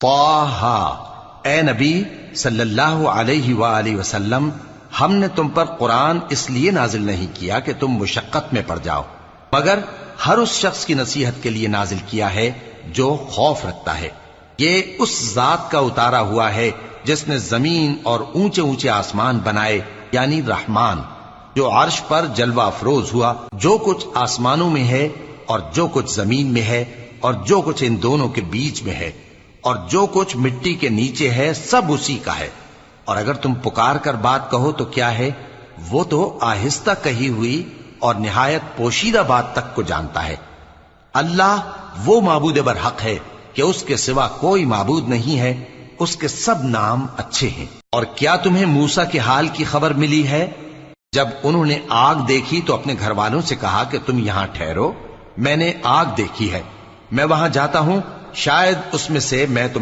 طٰہٰ، اے نبی صلی اللہ علیہ وآلہ وسلم، ہم نے تم پر قرآن اس لیے نازل نہیں کیا کہ تم مشقت میں پڑ جاؤ، مگر ہر اس شخص کی نصیحت کے لیے نازل کیا ہے جو خوف رکھتا ہے۔ یہ اس ذات کا اتارا ہوا ہے جس نے زمین اور اونچے اونچے آسمان بنائے، یعنی رحمان، جو عرش پر جلوہ افروز ہوا۔ جو کچھ آسمانوں میں ہے اور جو کچھ زمین میں ہے اور جو کچھ ان دونوں کے بیچ میں ہے اور جو کچھ مٹی کے نیچے ہے، سب اسی کا ہے۔ اور اگر تم پکار کر بات کہو تو کیا ہے، وہ تو آہستہ کہی ہوئی اور نہایت پوشیدہ بات تک کو جانتا ہے۔ اللہ وہ معبود برحق ہے کہ اس کے سوا کوئی معبود نہیں ہے، اس کے سب نام اچھے ہیں۔ اور کیا تمہیں موسیٰ کے حال کی خبر ملی ہے؟ جب انہوں نے آگ دیکھی تو اپنے گھر والوں سے کہا کہ تم یہاں ٹھہرو، میں نے آگ دیکھی ہے، میں وہاں جاتا ہوں، شاید اس میں سے میں تمہارے